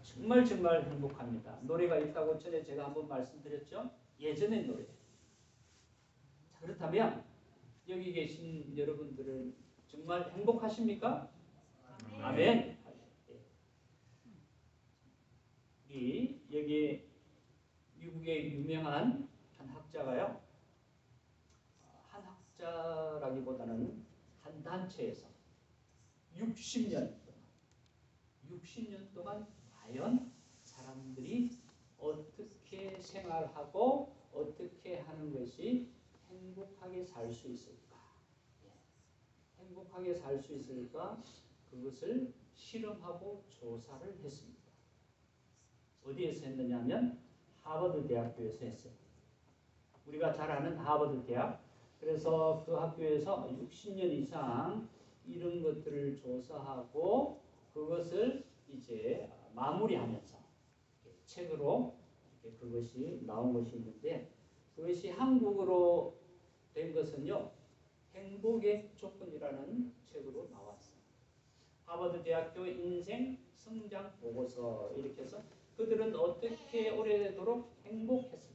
정말 행복합니다. 노래가 있다고 전에 제가 한번 말씀드렸죠. 예전의 노래. 자, 그렇다면 여기 계신 여러분들은 정말 행복하십니까? 아멘. 이 여기 미국의 유명한 한 학자가요. 한 학자라기보다는 한 단체에서 60년 동안 과연 사람들이 어떻게 생활하고 어떻게 하는 것이 행복하게 살 수 있을까? 행복하게 살 수 있을까? 그것을 실험하고 조사를 했습니다. 어디에서 했느냐면 하버드 대학교에서 했어요. 우리가 잘 아는 하버드 대학. 그래서 그 학교에서 60년 이상 이런 것들을 조사하고 그것을 이제 마무리하면서 책으로 이렇게 그것이 나온 것이 있는데 그것이 한국어로 된 것은요. 행복의 조건이라는 책으로 나왔어요. 하버드 대학교 인생 성장 보고서 이렇게 해서 그들은 어떻게 오래도록 행복했을까?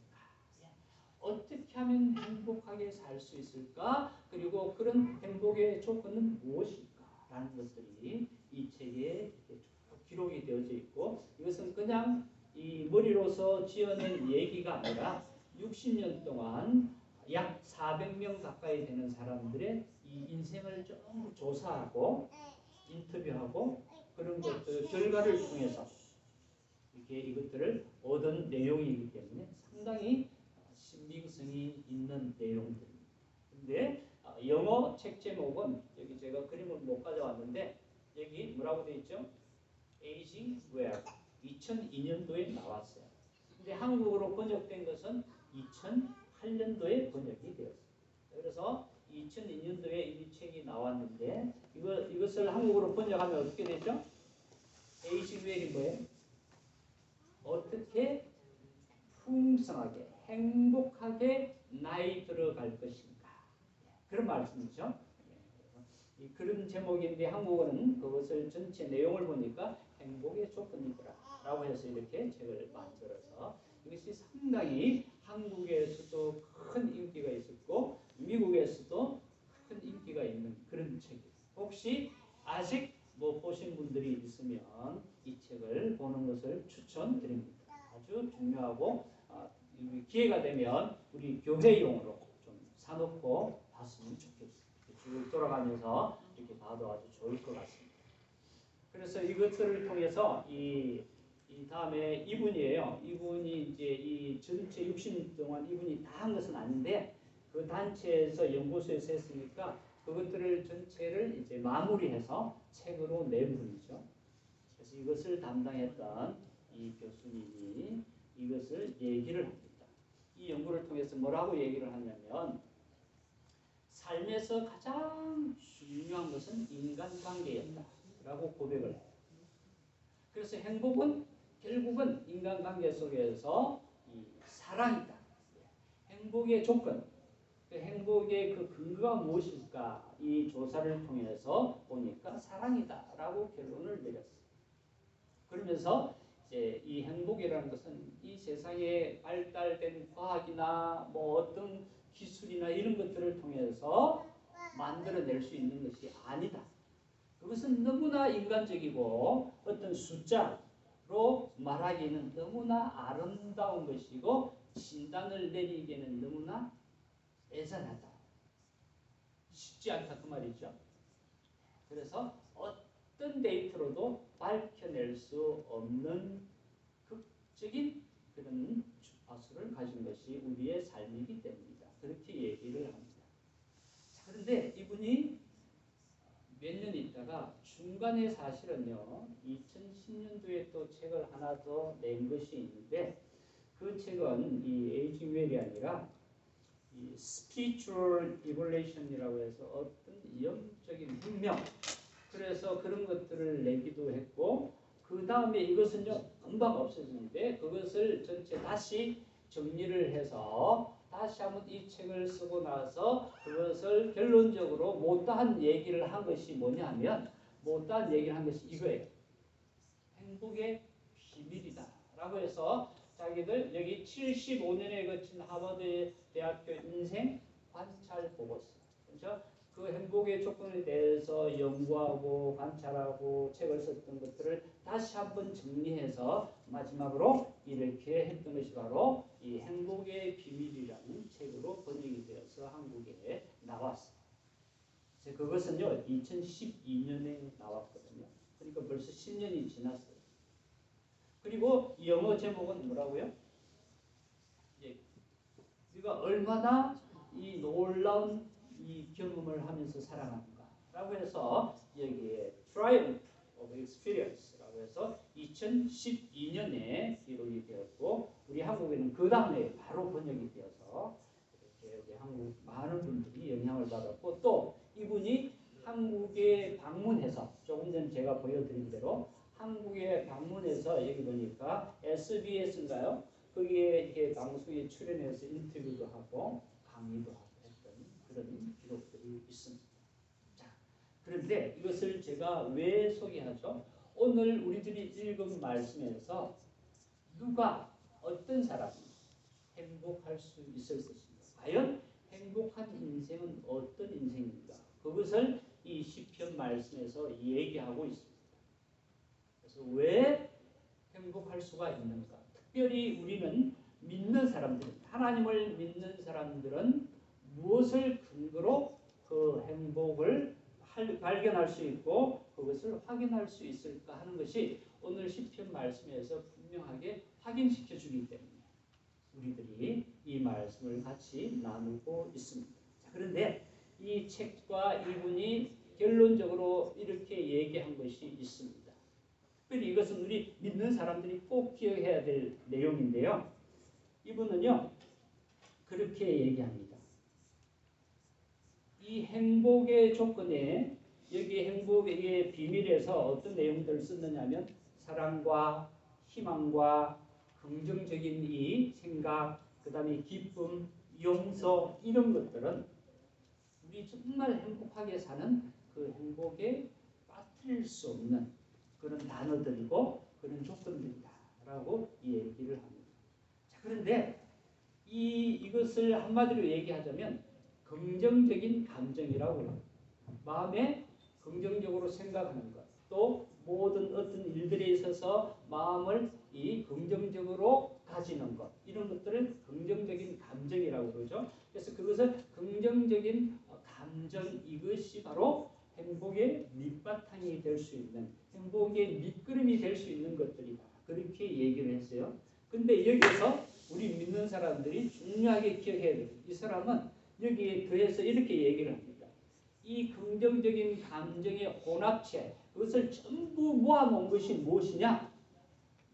어떻게 하면 행복하게 살 수 있을까? 그리고 그런 행복의 조건은 무엇일까? 라는 것들이 이 책에 쭉 기록이 되어져 있고 이것은 그냥 이 머리로서 지어낸 얘기가 아니라 60년 동안 약 400명 가까이 되는 사람들의 이 인생을 전부 조사하고 인터뷰하고 그런 것들 결과를 통해서 이렇게 이것들을 얻은 내용이기 때문에 상당히 신빙성이 있는 내용들입니다. 근데 영어 책 제목은 여기 제가 그림을 못 가져왔는데 여기 뭐라고 되어 있죠? Aging Well 2002년도에 나왔어요. 근데 한국어로 번역된 것은 2008년도에 번역이 되었어요. 그래서 2002년도에 이 책이 나왔는데 이것을 한국어로 번역하면 어떻게 되죠? Aging Well이 뭐예요? 어떻게 풍성하게 행복하게 나이 들어갈 것인가 그런 말씀이죠. 그런 제목인데 한국어는 그것을 전체 내용을 보니까 행복의 조건이더라 라고 해서 이렇게 책을 만들어서 이것이 상당히 한국에서도 큰 인기가 있었고 미국에서도 큰 인기가 있는 그런 책이에요. 혹시 아직 뭐 보신 분들이 있으면 이 책을 보는 것을 추천드립니다. 아주 중요하고 기회가 되면 우리 교회용으로 좀 사놓고 봤으면 좋겠습니다. 쭉 돌아가면서 이렇게 봐도 아주 좋을 것 같습니다. 그래서 이것들을 통해서 이 다음에 이분이에요. 이분이 이제 이 전체 60년 동안 이분이 다 한 것은 아닌데 그 단체에서 연구소에서 했으니까 그것들을 전체를 이제 마무리해서 책으로 낸 분이죠. 그래서 이것을 담당했던 이 교수님이 이것을 얘기를 합니다. 이 연구를 통해서 뭐라고 얘기를 하냐면 삶에서 가장 중요한 것은 인간관계였다라고 고백을 해요. 그래서 행복은 결국은 인간관계 속에서 이 사랑이다. 행복의 조건, 그 행복의 그 근거가 무엇일까? 이 조사를 통해서 보니까 사랑이다라고 결론을 내렸어요. 그러면서 이제 이 행복이라는 것은 이 세상에 발달된 과학이나 뭐 어떤 기술이나 이런 것들을 통해서 만들어낼 수 있는 것이 아니다. 그것은 너무나 인간적이고 어떤 숫자로 말하기에는 너무나 아름다운 것이고 진단을 내리기에는 너무나 애잔하다. 쉽지 않다 그 말이죠. 그래서 어떤 데이터로도 밝혀낼 수 없는 극적인 그런 주파수를 가진 것이 우리의 삶이기 때문이다. 그렇게 얘기를 합니다. 그런데 이분이 몇 년 있다가 중간에 사실은요 2010년도에 또 책을 하나 더 낸 것이 있는데 그 책은 이 에이징 웰이 아니라 이 spiritual evolution이라고 해서 어떤 영적인 혁명 그래서 그런 것들을 내기도 했고 그 다음에 이것은요 금방 없어지는데 그것을 전체 다시 정리를 해서 다시 한번 이 책을 쓰고 나서 그것을 결론적으로 못다한 얘기를 한 것이 뭐냐면 못다한 얘기를 한 것이 이거예요. 행복의 비밀이다라고 해서 자기들 여기 75년에 거친 하버드 대학교 인생 관찰 보고서, 그렇죠? 그 행복의 조건에 대해서 연구하고 관찰하고 책을 썼던 것들을 다시 한번 정리해서 마지막으로 이렇게 했던 것이 바로 이 행복의 비밀이라는 책으로 번역이 되어서 한국에 나왔어요. 그래서 그것은요 2012년에 나왔거든요. 그러니까 벌써 10년이 지났어요. 그리고 영어 제목은 뭐라고요? 우리가 얼마나 이 놀라운 이 경험을 하면서 살아가는가라고 해서 여기에 Triumph of Experience라고 해서 2012년에 기록이 되었고 우리 한국에는 그 다음에 바로 번역이 되어서 이렇게 우리 한국 많은 분들이 영향을 받았고 또 이분이 한국에 방문해서 조금 전 제가 보여드린 대로 한국에 방문해서 여기 보니까 SBS인가요? 거기에 이렇게 방송에 출연해서 인터뷰도 하고 강의도 하고 했던 그런 기록들이 있습니다. 자, 그런데 이것을 제가 왜 소개하죠? 오늘 우리들이 읽은 말씀에서 누가 어떤 사람이 행복할 수 있을 것인가? 과연 행복한 인생은 어떤 인생인가? 그것을 이 시편 말씀에서 얘기하고 있습니다. 그래서 왜 행복할 수가 있는가? 특별히 우리는 믿는 사람들, 하나님을 믿는 사람들은 무엇을 근거로 그 행복을 발견할 수 있고 그것을 확인할 수 있을까 하는 것이 오늘 시편 말씀에서 분명하게 확인시켜 주기 때문에 우리들이 이 말씀을 같이 나누고 있습니다. 자, 그런데 이 책과 이분이 결론적으로 이렇게 얘기한 것이 있습니다. 특별히 이것은 우리 믿는 사람들이 꼭 기억해야 될 내용인데요. 이분은요 그렇게 얘기합니다. 이 행복의 조건에 여기 행복의 비밀에서 어떤 내용들을 썼느냐면 사랑과 희망과 긍정적인 이 생각, 그 다음에 기쁨, 용서 이런 것들은 우리 정말 행복하게 사는 그 행복에 빠뜨릴 수 없는 그런 단어들이고 그런 조건들이다라고 얘기를 합니다. 자, 그런데 이것을 한마디로 얘기하자면 긍정적인 감정이라고 해요. 마음에 긍정적으로 생각하는 것, 또 모든 어떤 일들에 있어서 마음을 이 긍정적으로 가지는 것, 이런 것들을 긍정적인 감정이라고 그러죠. 그래서 그것을 긍정적인 감정, 이것이 바로 행복의 밑바탕이 될 수 있는, 행복의 밑그림이 될 수 있는 것들이다. 그렇게 얘기를 했어요. 근데 여기서 우리 믿는 사람들이 중요하게 기억해야 돼요. 이 사람은 여기에 더해서 이렇게 얘기를 합니다. 이 긍정적인 감정의 혼합체, 그것을 전부 모아놓은 것이 무엇이냐?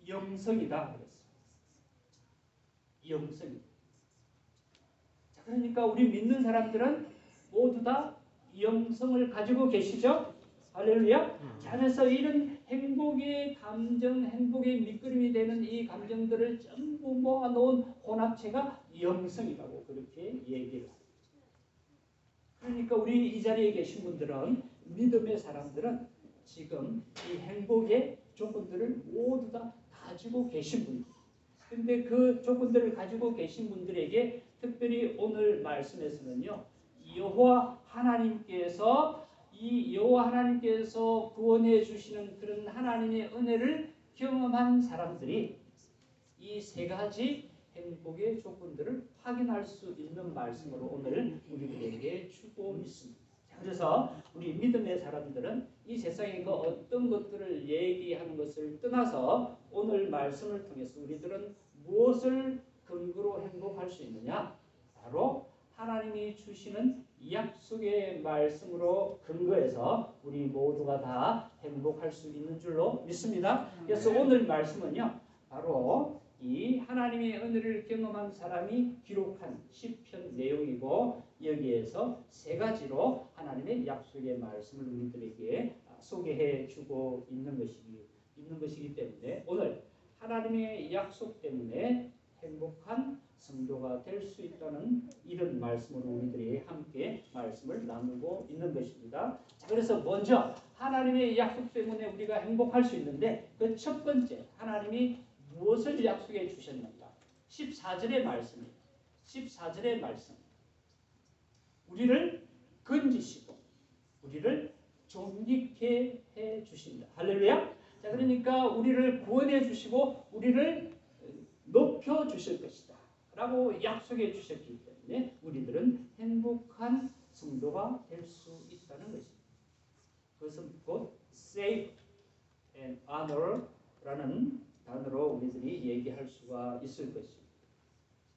영성이다. 그랬어요. 영성이다. 자, 그러니까 우리 믿는 사람들은 모두 다 영성을 가지고 계시죠? 할렐루야. 자, 그래서 이런 행복의 감정, 행복의 밑그림이 되는 이 감정들을 전부 모아놓은 혼합체가 영성이라고 그렇게 얘기를 합니다. 그러니까 우리 이 자리에 계신 분들은, 믿음의 사람들은 지금 이 행복의 조건들을 모두 다 가지고 계신 분들. 근데 그 조건들을 가지고 계신 분들에게 특별히 오늘 말씀에서는요, 여호와 하나님께서 구원해 주시는 그런 하나님의 은혜를 경험한 사람들이 이 세 가지 행복의 조건들을 확인할 수 있는 말씀으로 오늘 우리들에게 주고 있습니다. 그래서 우리 믿음의 사람들은 이 세상의 그 어떤 것들을 얘기하는 것을 떠나서 오늘 말씀을 통해서 우리들은 무엇을 근거로 행복할 수 있느냐? 바로 하나님이 주시는 약속의 말씀으로 근거해서 우리 모두가 다 행복할 수 있는 줄로 믿습니다. 그래서 오늘 말씀은요, 바로 이 하나님의 은혜를 경험한 사람이 기록한 시편 내용이고 여기에서 세 가지로 하나님의 약속의 말씀을 우리들에게 소개해 주고 있는 것이기 때문에 오늘 하나님의 약속 때문에 행복한 성도가 될 수 있다는 이런 말씀으로 우리들이 함께 말씀을 나누고 있는 것입니다. 자, 그래서 먼저 하나님의 약속 때문에 우리가 행복할 수 있는데 그 첫 번째 하나님이 무엇을 약속해 주셨는가? 14절의 말씀이에요. 14절의 말씀. 우리를 건지시고 우리를 존귀케 해 주신다. 할렐루야. 자, 그러니까 우리를 구원해 주시고 우리를 높여 주실 것이다 라고 약속해 주셨기 때문에 우리들은 행복한 성도가 될 수 있다는 것입니다. 그것은 곧 save and honor 라는 단어로 우리들이 얘기할 수가 있을 것입니다.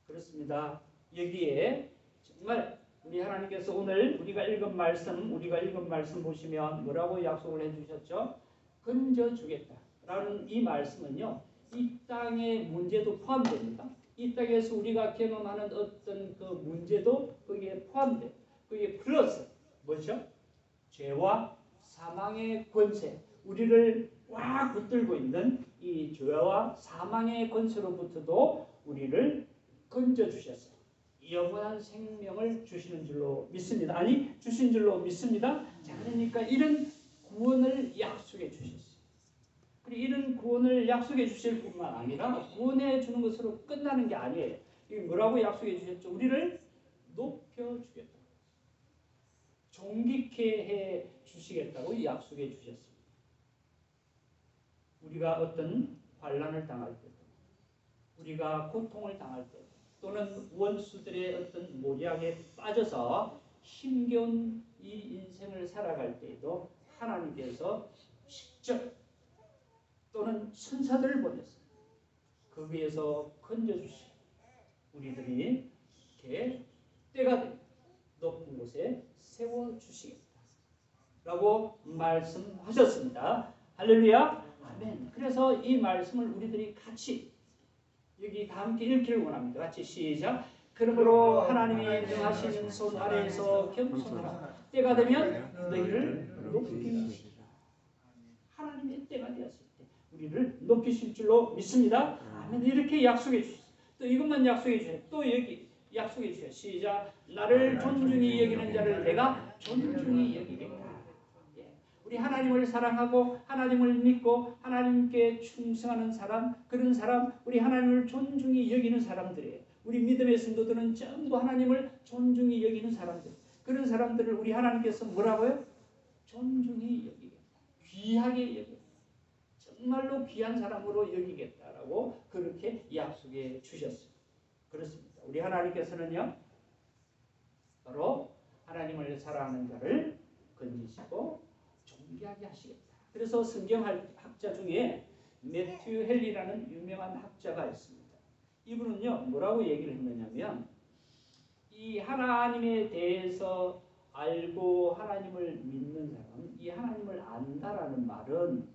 그렇습니다. 여기에 정말 우리 하나님께서 오늘 우리가 읽은 말씀 보시면 뭐라고 약속을 해주셨죠? 건져주겠다라는 이 말씀은요, 이 땅의 문제도 포함됩니다. 이 땅에서 우리가 경험하는 어떤 그 문제도 거기에 포함돼요. 거기에 플러스 뭐죠? 죄와 사망의 권세, 우리를 꽉 붙들고 있는 이 죄와 사망의 권세로부터도 우리를 건져주셨어요. 영원한 생명을 주시는 줄로 믿습니다. 아니, 주신 줄로 믿습니다. 자, 그러니까 이런 구원을 약속해 주셨어요. 그리고 이런 구원을 약속해 주실 뿐만 아니라 구원해 주는 것으로 끝나는 게 아니에요. 이게 뭐라고 약속해 주셨죠? 우리를 높여주겠다. 존귀케 해 주시겠다고 약속해 주셨습니다. 우리가 어떤 환난을 당할 때도, 우리가 고통을 당할 때도, 또는 원수들의 어떤 모략에 빠져서 힘겨운 이 인생을 살아갈 때에도 하나님께서 직접 또는 천사들을 보내서 거기에서 건져주시고 우리들이 이렇게 때가 되면 높은 곳에 세워주시겠다 라고 말씀하셨습니다. 할렐루야. 아멘. 그래서 이 말씀을 우리들이 같이 여기 다 함께 읽기를 원합니다. 같이 시작. 그러므로 하나님이 명하신 손 아래에서 겸손하라. 때가 되면 너희를 높이시리라. 하나님의 때가 되었을 때 우리를 높이실 줄로 믿습니다. 아멘. 이렇게 약속해 주셨어요. 또 이것만 약속해 주세요. 또 여기 약속해 주세요. 시작. 나를 존중히 여기는 자를 내가 존중히 여기겠다. 우리 하나님을 사랑하고 하나님을 믿고 하나님께 충성하는 사람, 그런 사람, 우리 하나님을 존중히 여기는 사람들이에요. 우리 믿음의 성도들은 전부 하나님을 존중히 여기는 사람들. 그런 사람들을 우리 하나님께서 뭐라고요? 존중히 여기겠다. 귀하게 여기겠다. 정말로 귀한 사람으로 여기겠다라고 그렇게 약속해 주셨어요. 그렇습니다. 우리 하나님께서는요, 바로 하나님을 사랑하는 자를 건지시고 존귀하게 하시겠다. 그래서 성경학자 중에 매튜 헨리라는 유명한 학자가 있습니다. 이분은요, 뭐라고 얘기를 했느냐면, 이 하나님에 대해서 알고 하나님을 믿는 사람, 이 하나님을 안다라는 말은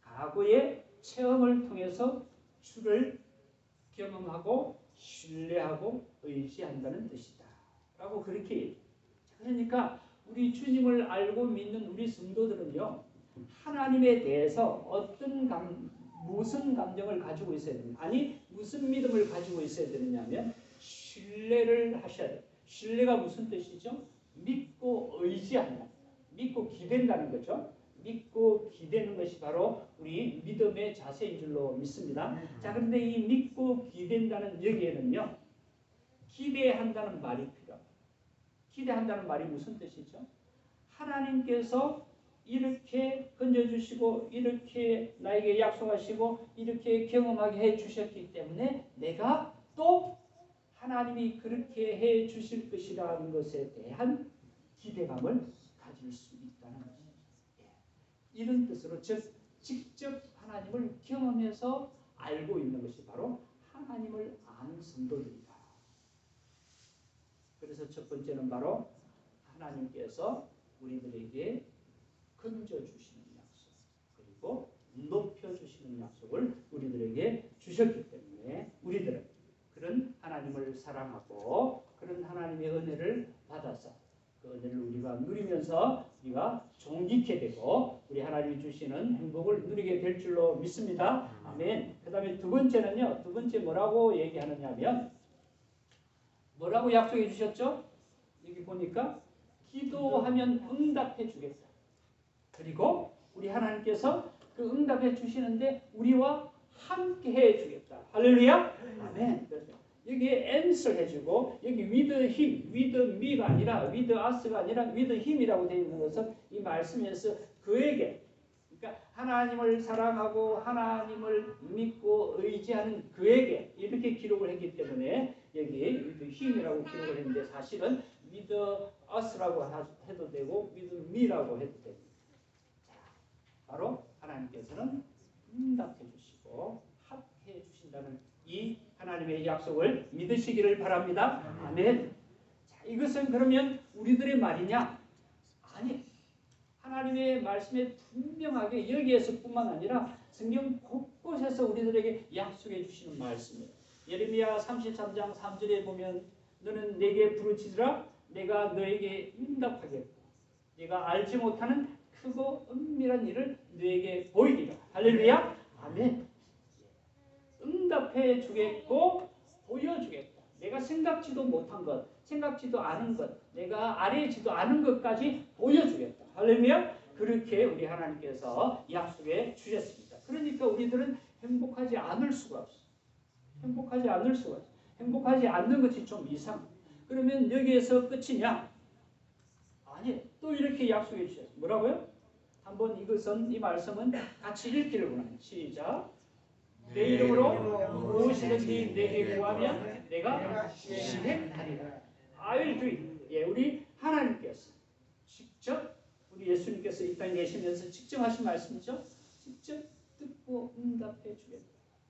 과거의 체험을 통해서 주를 경험하고 신뢰하고 의지한다는 뜻이다 라고 그렇게 얘기해요. 그러니까 우리 주님을 알고 믿는 우리 성도들은요, 하나님에 대해서 무슨 감정을 가지고 있어야 되느냐, 아니 무슨 믿음을 가지고 있어야 되느냐면 신뢰를 하셔야 돼요. 신뢰가 무슨 뜻이죠? 믿고 의지한다, 믿고 기댄다는 거죠. 믿고 기대는 것이 바로 우리 믿음의 자세인 줄로 믿습니다. 자, 그런데 이 믿고 기댄다는 여기에는요, 기대한다는 말이 필요합니다. 기대한다는 말이 무슨 뜻이죠? 하나님께서 이렇게 건져주시고 이렇게 나에게 약속하시고 이렇게 경험하게 해주셨기 때문에 내가 또 하나님이 그렇게 해주실 것이라는 것에 대한 기대감을 가질 수 있다는 것입니다. 이런 뜻으로 즉 직접 하나님을 경험해서 알고 있는 것이 바로 하나님을 아는 성도들이다. 그래서 첫 번째는 바로 하나님께서 우리들에게 건져주시는 약속, 그리고 높여주시는 약속을 우리들에게 주셨기 때문에 우리들은 그런 하나님을 사랑하고 그런 하나님의 은혜를 받아서 그 은혜를 우리가 누리면서 우리가 존귀케 되고 우리 하나님이 주시는 행복을 누리게 될 줄로 믿습니다. 아멘. 그 다음에 두 번째는요, 두 번째 뭐라고 얘기하느냐 하면 뭐라고 약속해 주셨죠? 여기 보니까 기도하면 응답해 주겠다. 그리고 우리 하나님께서 그 응답해 주시는데 우리와 함께 해 주겠다. 할렐루야. 아멘. 여기에 answer 해주고 여기 with him, with me가 아니라 with us가 아니라 with him이라고 되어 있는 것은 이 말씀에서 그에게, 그러니까 하나님을 사랑하고 하나님을 믿고 의지하는 그에게 이렇게 기록을 했기 때문에 여기 with him이라고 기록을 했는데 사실은 with us라고 해도 되고 with me라고 해도 됩니다. 바로 하나님께서는 응답해 주시고 합해 주신다는 이 하나님의 약속을 믿으시기를 바랍니다. 아멘. 자, 이것은 그러면 우리들의 말이냐? 아니, 하나님의 말씀에 분명하게 여기에서뿐만 아니라 성경 곳곳에서 우리들에게 약속해 주시는 말씀이에요. 예레미야 33장 3절에 보면 너는 내게 부르짖으라 내가 너에게 응답하겠고 네가 알지 못하는 크고 은밀한 일을 너에게 보이리라. 할렐루야. 아멘. 응답해 주겠고 보여주겠다. 내가 생각지도 못한 것, 생각지도 않은 것, 내가 알지도 않은 것까지 보여주겠다. 할렐루야. 그렇게 우리 하나님께서 약속해 주셨습니다. 그러니까 우리들은 행복하지 않을 수가 없어. 행복하지 않을 수가 없어. 행복하지 않는 것이 좀 이상. 그러면 여기에서 끝이냐? 아니, 또 이렇게 약속해 주셨어요. 뭐라고요? 한번 이것은 이 말씀은 같이 읽기를 원합니다. 시작. 내 이름으로 무엇이든지 내게 구하면 내가 실행하리라. I will do it. 예, 우리 하나님께서 직접 우리 예수님께서 이 땅에 계시면서 직접 하신 말씀이죠. 직접 듣고 응답해 주겠다.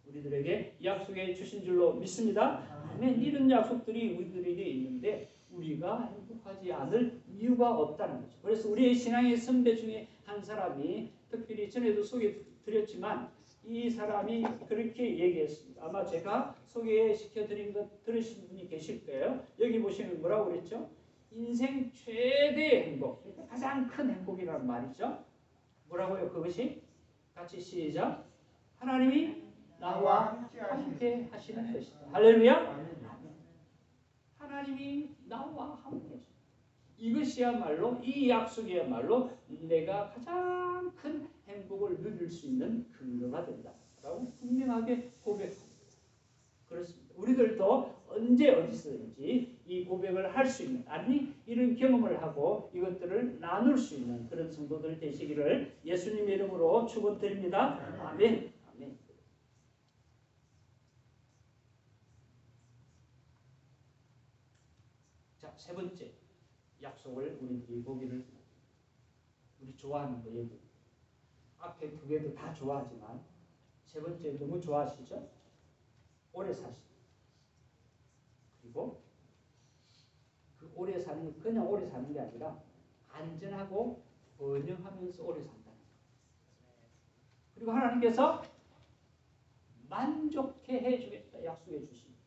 우리들에게 약속해 주신 줄로 믿습니다. 아멘. 이런 약속들이 우리들에게 있는데 우리가 행복하지 않을 이유가 없다는 거죠. 그래서 우리의 신앙의 선배 중에 한 사람이 특별히 전에도 소개드렸지만 이 사람이 그렇게 얘기했습니다. 아마 제가 소개시켜드린 것 들으신 분이 계실 거예요. 여기 보시면 뭐라고 그랬죠? 인생 최대의 행복, 그러니까 가장 큰 행복이라는 말이죠. 뭐라고요? 그것이? 같이 시작. 하나님이 나와 함께 하시는 것이다. 할렐루야. 하나님이 나와 함께 하시는 이것이야말로 이 약속이야말로 내가 가장 큰 행복을 누릴 수 있는 근거가 된다라고 분명하게 고백합니다. 그렇습니다. 우리들도 언제 어디서든지 이 고백을 할 수 있는, 아니 이런 경험을 하고 이것들을 나눌 수 있는 그런 성도들 되시기를 예수님의 이름으로 축원드립니다. 아멘. 아멘. 자, 세 번째 약속을 우리들이 보기를, 우리 좋아하는 거 여기 앞에 두 개도 다 좋아하지만 세 번째 너무 좋아하시죠? 오래 사시. 그리고 그 오래 사는 게 그냥 오래 사는 게 아니라 안전하고 번영하면서 오래 산다는 거예요. 그리고 하나님께서 만족해 해주겠다 약속해 주십니다.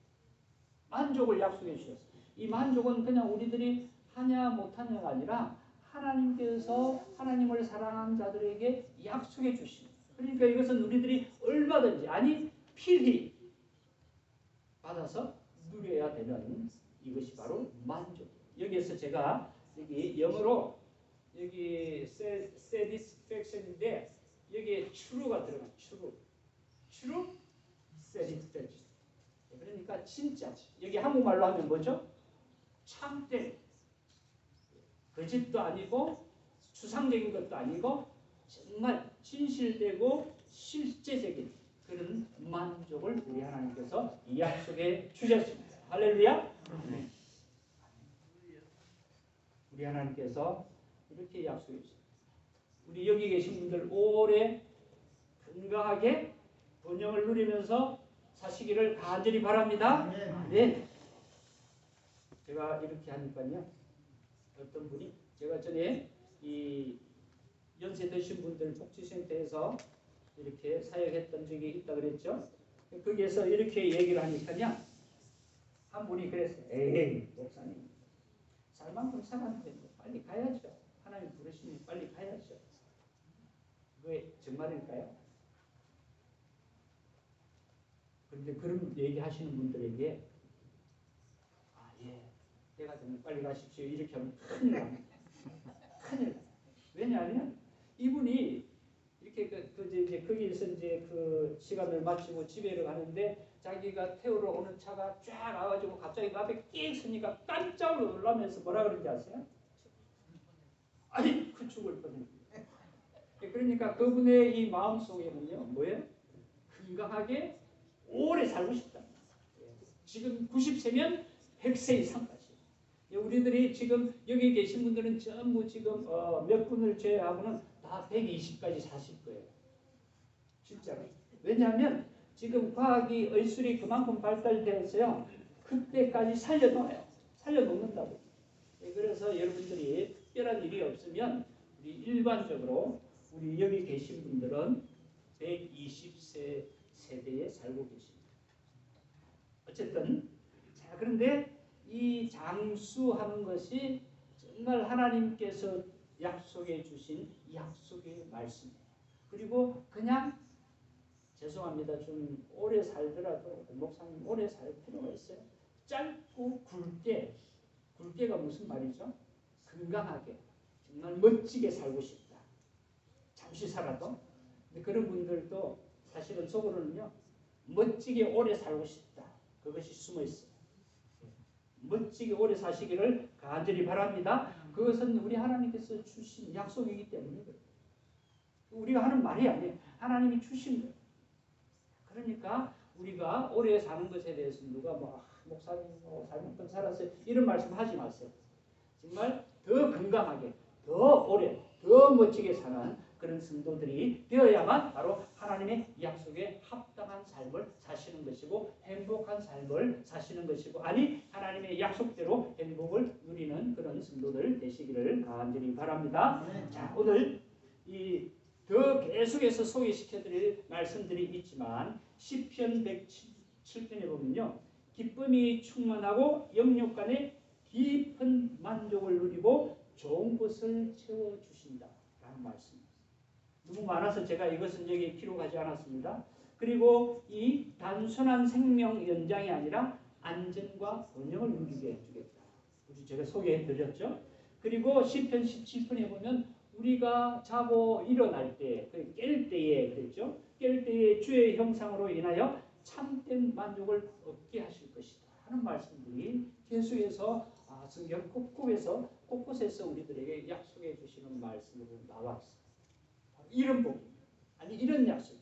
만족을 약속해 주셨어요. 이 만족은 그냥 우리들이 하냐 못하냐가 아니라 하나님께서 하나님을 사랑하는 자들에게 약속해 주십니다. 그러니까 이것은 우리들이 얼마든지, 아니 필히 받아서 누려야 되는 이것이 바로 만족이에요. 여기에서 제가 여기 영어로 여기 satisfaction인데 여기에 true가 들어가요. true satisfaction. 그러니까 진짜, 여기 한국말로 하면 뭐죠? 참된, 거짓도 아니고 추상적인 것도 아니고 정말 진실되고 실제적인 그런 만족을 우리 하나님께서 약속해 주셨습니다. 할렐루야. 우리 하나님께서 이렇게 약속해 주셨습니다. 우리 여기 계신 분들 오래 건강하게 번영을 누리면서 사시기를 간절히 바랍니다. 네. 제가 이렇게 하니까요. 어떤 분이, 제가 전에 이 연세 드신 분들 복지센터에서 이렇게 사역했던 적이 있다 그랬죠. 거기에서 이렇게 얘기를 하니까요. 한 분이 그랬어요. 에이 목사님, 살 만큼 살았는데 빨리 가야죠. 하나님 부르시면 빨리 가야죠. 그게 정말일까요? 그런데 그런 얘기하시는 분들에게 예, 때가 되면 빨리 가십시오. 이렇게 하면 큰일 납니다. 큰일 나요. 왜냐하면 이분이 이렇게 이제 거기에서 이제 그 시간을 마치고 집에 가는데 자기가 태우러 오는 차가 쫙 와가지고 갑자기 그 앞에 끼 서니까 깜짝 놀라면서 뭐라 그런지 아세요? 아니 그 죽을 뻔했어요. 그러니까 그분의 이 마음 속에는요 뭐예요? 건강하게 오래 살고 싶다. 지금 90세면 100세 이상까지. 우리들이 지금 여기 계신 분들은 전부 지금 몇 분을 제외하고는 다 120까지 사실 거예요. 진짜로. 왜냐하면 지금 과학이 의술이 그만큼 발달되어서요. 그때까지 살려놓아요. 살려놓는다고. 그래서 여러분들이 특별한 일이 없으면 우리 일반적으로 우리 여기 계신 분들은 120세 세대에 살고 계십니다. 어쨌든 자 그런데 이 장수하는 것이 정말 하나님께서 약속해 주신 약속의 말씀이에요. 그리고 그냥 죄송합니다. 좀 오래 살더라도 목사님 오래 살 필요가 있어요. 짧고 굵게가 무슨 말이죠? 건강하게 정말 멋지게 살고 싶다. 잠시 살아도. 근데 그런 분들도 사실은 속으로는요. 멋지게 오래 살고 싶다. 그것이 숨어 있어요. 멋지게 오래 사시기를 간절히 바랍니다. 그것은 우리 하나님께서 주신 약속이기 때문에 그래요. 우리가 하는 말이 아니에요. 하나님이 주신 거예요. 그러니까 우리가 오래 사는 것에 대해서 누가 목사님 잘못된 살았어요 이런 말씀 하지 마세요. 정말 더 건강하게 더 오래 더 멋지게 사는 그런 성도들이 되어야만 바로 하나님의 약속에 합당한 삶을 사시는 것이고 행복한 삶을 사시는 것이고 아니 하나님의 약속대로 행복을 누리는 그런 성도들 되시기를 간절히 바랍니다. 자 오늘 더 계속해서 소개시켜드릴 말씀들이 있지만 시편 107편에 보면요. 기쁨이 충만하고 영육간에 깊은 만족을 누리고 좋은 것을 채워주신다 라는 말씀입니다. 너무 많아서 제가 이것은 여기 기록하지 않았습니다. 그리고 이 단순한 생명 연장이 아니라 안전과 번영을 누리게 해주겠다. 우리 제가 소개해드렸죠. 그리고 시편 17편에 보면 우리가 자고 일어날 때, 깰 때에 그랬죠. 깰 때에 주의 형상으로 인하여 참된 만족을 얻게 하실 것이다 하는 말씀들이 계속해서 성경 곳곳에서 우리들에게 약속해 주시는 말씀으로 나와 있습니다. 이런 복, 아니 이런 약속,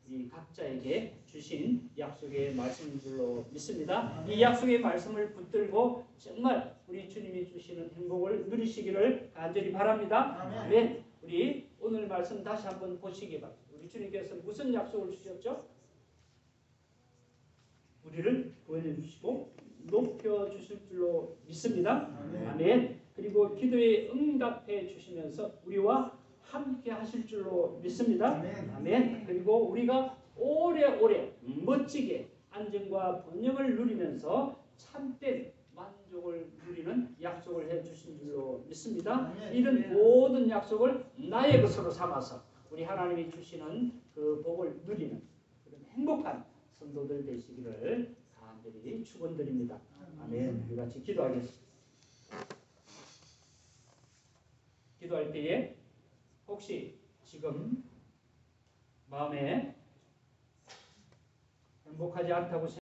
이 각자에게 주신 약속의 말씀인 줄로 믿습니다. 이 약속의 말씀을 붙들고 정말 우리 주님이 주시는 행복을 누리시기를 간절히 바랍니다. 아멘. 우리 오늘 말씀 다시 한번 보시기 바랍니다. 우리 주님께서 무슨 약속을 주셨죠? 우리를 구원해 주시고 높여 주실 줄로 믿습니다. 아멘. 그리고 기도에 응답해 주시면서 우리와 함께 하실 줄로 믿습니다. 아멘. 그리고 우리가 오래오래 멋지게 안정과 번영을 누리면서 참된 만족을 누리는 약속을 해 주신 줄로 믿습니다. 이런 모든 약속을 나의 것으로 삼아서 우리 하나님이 주시는 그 복을 누리는 그런 행복한 성도들 되시기를 간절히 축원드립니다. 아멘. 우리 같이 기도하겠습니다. 기도할 때에 혹시 지금 마음에 행복하지 않다고